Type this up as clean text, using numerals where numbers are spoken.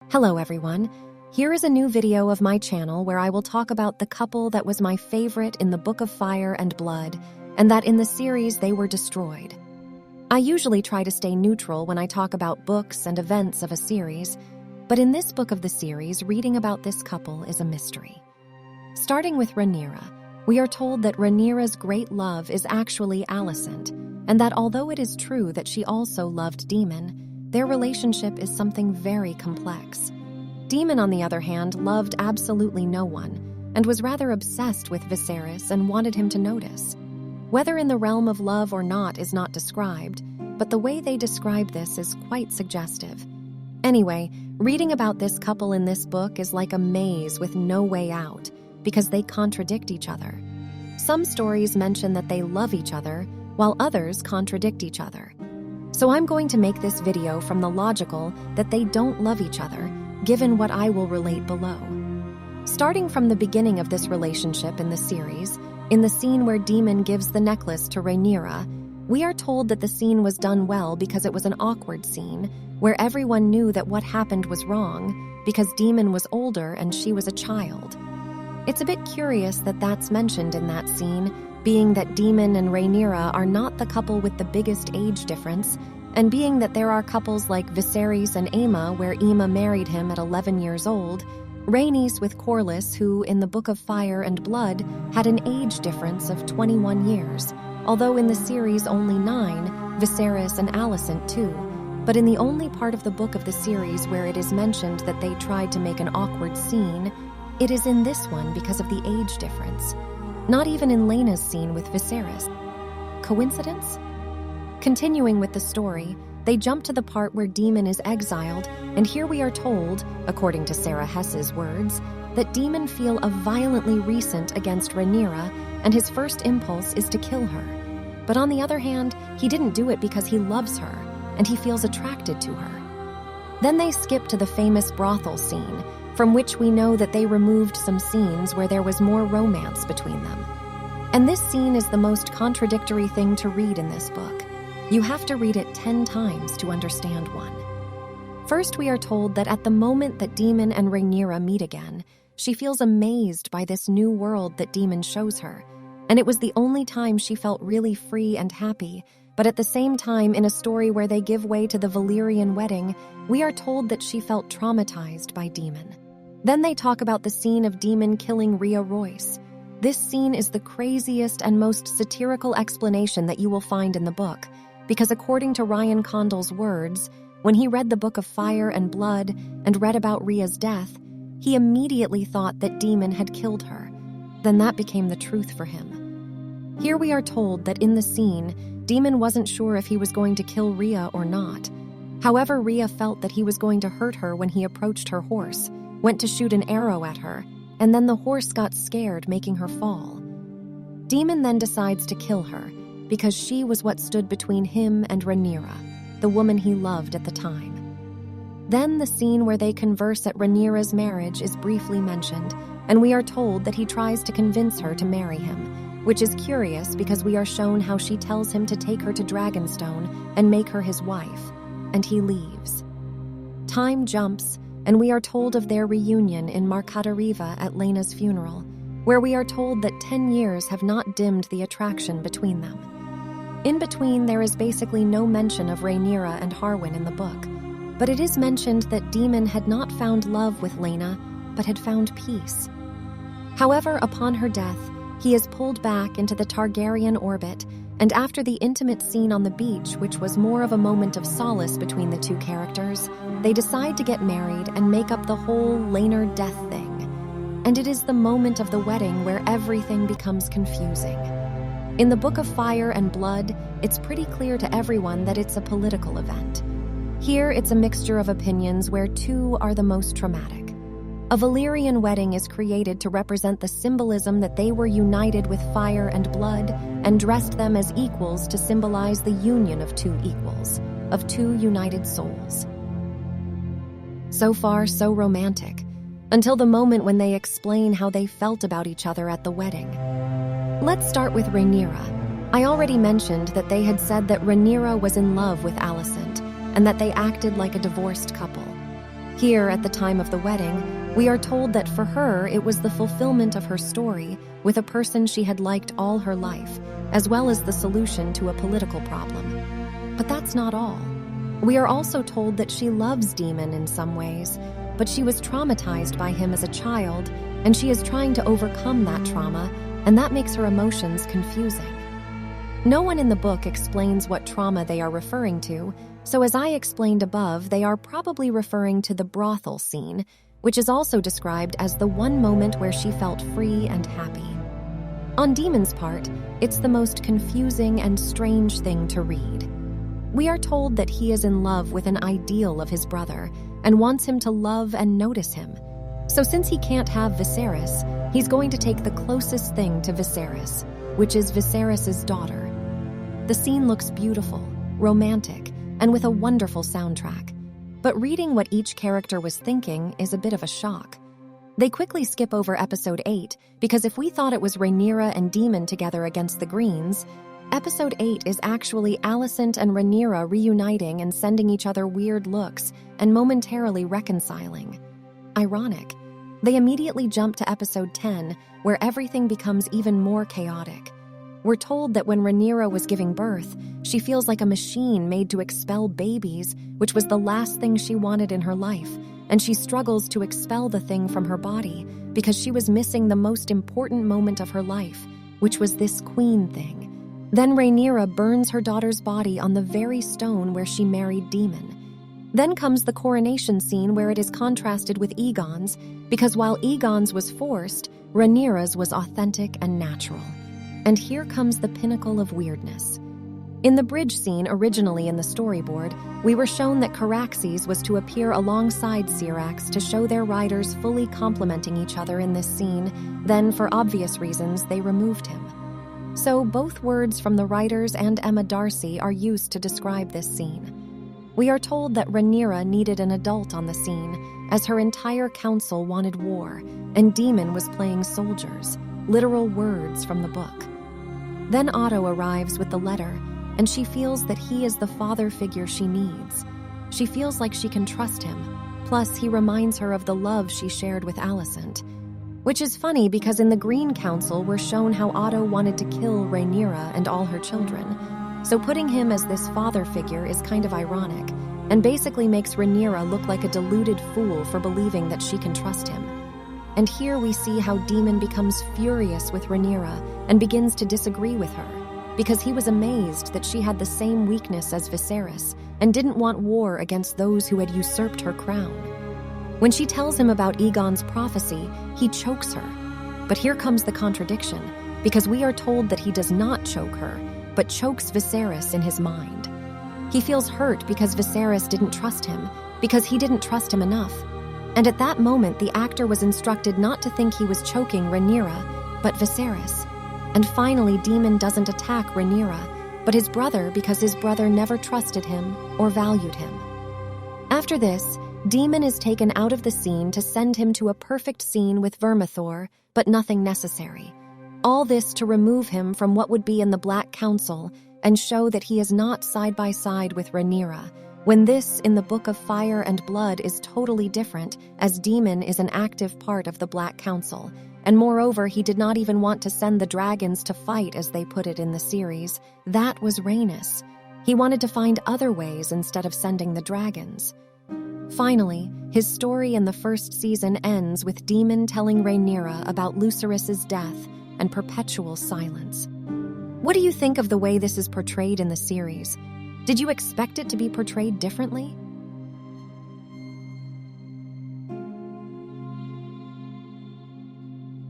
Hello everyone, here is a new video of my channel where I will talk about the couple that was my favorite in the Book of Fire and Blood, and that in the series they were destroyed. I usually try to stay neutral when I talk about books and events of a series, but in this book of the series, reading about this couple is a mystery. Starting with Rhaenyra, we are told that Rhaenyra's great love is actually Alicent, and that although it is true that she also loved Daemon, their relationship is something very complex. Daemon, on the other hand, loved absolutely no one, and was rather obsessed with Viserys and wanted him to notice. Whether in the realm of love or not is not described, but the way they describe this is quite suggestive. Anyway, reading about this couple in this book is like a maze with no way out, because they contradict each other. Some stories mention that they love each other, while others contradict each other. So I'm going to make this video from the logical that they don't love each other, given what I will relate below. Starting from the beginning of this relationship in the series, in the scene where Daemon gives the necklace to Rhaenyra, we are told that the scene was done well because it was an awkward scene, where everyone knew that what happened was wrong, because Daemon was older and she was a child. It's a bit curious that that's mentioned in that scene, being that Daemon and Rhaenyra are not the couple with the biggest age difference, and being that there are couples like Viserys and Aemma where Aemma married him at 11 years old, Rhaenys with Corlys, who in the Book of Fire and Blood had an age difference of 21 years, although in the series only 9, Viserys and Alicent too. But in the only part of the book of the series where it is mentioned that they tried to make an awkward scene, it is in this one because of the age difference. Not even in Laena's scene with Viserys. Coincidence? Continuing with the story, they jump to the part where Daemon is exiled, and here we are told, according to Sarah Hess's words, that Daemon feel a violently resent against Rhaenyra, and his first impulse is to kill her. But on the other hand, he didn't do it because he loves her, and he feels attracted to her. Then they skip to the famous brothel scene, from which we know that they removed some scenes where there was more romance between them. And this scene is the most contradictory thing to read in this book. You have to read it 10 times to understand one. First, we are told that at the moment that Daemon and Rhaenyra meet again, she feels amazed by this new world that Daemon shows her, and it was the only time she felt really free and happy. But at the same time, in a story where they give way to the Valyrian wedding, we are told that she felt traumatized by Daemon. Then they talk about the scene of Daemon killing Rhea Royce. This scene is the craziest and most satirical explanation that you will find in the book, because according to Ryan Condal's words, when he read the Book of Fire and Blood and read about Rhea's death, he immediately thought that Daemon had killed her. Then that became the truth for him. Here we are told that in the scene, Daemon wasn't sure if he was going to kill Rhea or not. However, Rhea felt that he was going to hurt her when he approached her horse, went to shoot an arrow at her, and then the horse got scared, making her fall. Daemon then decides to kill her, because she was what stood between him and Rhaenyra, the woman he loved at the time. Then the scene where they converse at Rhaenyra's marriage is briefly mentioned, and we are told that he tries to convince her to marry him, which is curious because we are shown how she tells him to take her to Dragonstone and make her his wife, and he leaves. Time jumps, and we are told of their reunion in Marcata Riva at Laena's funeral, where we are told that 10 years have not dimmed the attraction between them. In between, there is basically no mention of Rhaenyra and Harwin in the book, but it is mentioned that Daemon had not found love with Laena, but had found peace. However, upon her death, he is pulled back into the Targaryen orbit, and after the intimate scene on the beach, which was more of a moment of solace between the two characters, they decide to get married and make up the whole Laenor death thing. And it is the moment of the wedding where everything becomes confusing. In the Book of Fire and Blood, it's pretty clear to everyone that it's a political event. Here, it's a mixture of opinions where two are the most traumatic. A Valyrian wedding is created to represent the symbolism that they were united with fire and blood, and dressed them as equals to symbolize the union of two equals, of two united souls. So far, so romantic, until the moment when they explain how they felt about each other at the wedding. Let's start with Rhaenyra. I already mentioned that they had said that Rhaenyra was in love with Alicent, and that they acted like a divorced couple. Here, at the time of the wedding, we are told that for her it was the fulfillment of her story with a person she had liked all her life, as well as the solution to a political problem. But that's not all. We are also told that she loves Daemon in some ways, but she was traumatized by him as a child, and she is trying to overcome that trauma, and that makes her emotions confusing. No one in the book explains what trauma they are referring to, so as I explained above, they are probably referring to the brothel scene, which is also described as the one moment where she felt free and happy. On Daemon's part, it's the most confusing and strange thing to read. We are told that he is in love with an ideal of his brother and wants him to love and notice him. So since he can't have Viserys, he's going to take the closest thing to Viserys, which is Viserys' daughter. The scene looks beautiful, romantic, and with a wonderful soundtrack. But reading what each character was thinking is a bit of a shock. They quickly skip over episode 8 because if we thought it was Rhaenyra and Daemon together against the Greens, episode 8 is actually Alicent and Rhaenyra reuniting and sending each other weird looks and momentarily reconciling. Ironic. They immediately jump to episode 10, where everything becomes even more chaotic. We're told that when Rhaenyra was giving birth, she feels like a machine made to expel babies, which was the last thing she wanted in her life, and she struggles to expel the thing from her body because she was missing the most important moment of her life, which was this queen thing. Then Rhaenyra burns her daughter's body on the very stone where she married Daemon. Then comes the coronation scene where it is contrasted with Aegon's, because while Aegon's was forced, Rhaenyra's was authentic and natural. And here comes the pinnacle of weirdness. In the bridge scene originally in the storyboard, we were shown that Caraxes was to appear alongside Syrax to show their riders fully complementing each other in this scene, then for obvious reasons they removed him. So both words from the writers and Emma Darcy are used to describe this scene. We are told that Rhaenyra needed an adult on the scene, as her entire council wanted war, and Daemon was playing soldiers, literal words from the book. Then Otto arrives with the letter, and she feels that he is the father figure she needs. She feels like she can trust him, plus he reminds her of the love she shared with Alicent. Which is funny because in the Green Council we're shown how Otto wanted to kill Rhaenyra and all her children. So putting him as this father figure is kind of ironic, and basically makes Rhaenyra look like a deluded fool for believing that she can trust him. And here we see how Daemon becomes furious with Rhaenyra and begins to disagree with her, because he was amazed that she had the same weakness as Viserys and didn't want war against those who had usurped her crown. When she tells him about Aegon's prophecy, he chokes her. But here comes the contradiction, because we are told that he does not choke her, but chokes Viserys in his mind. He feels hurt because Viserys didn't trust him, because he didn't trust him enough. And at that moment, the actor was instructed not to think he was choking Rhaenyra, but Viserys. And finally, Daemon doesn't attack Rhaenyra, but his brother because his brother never trusted him or valued him. After this, Daemon is taken out of the scene to send him to a perfect scene with Vermithor, but nothing necessary. All this to remove him from what would be in the Black Council and show that he is not side by side with Rhaenyra, when this in the Book of Fire and Blood is totally different, as Daemon is an active part of the Black Council, and moreover he did not even want to send the dragons to fight as they put it in the series. That was Rhaenys. He wanted to find other ways instead of sending the dragons. Finally, his story in the first season ends with Daemon telling Rhaenyra about Lucerys's death and perpetual silence. What do you think of the way this is portrayed in the series? Did you expect it to be portrayed differently?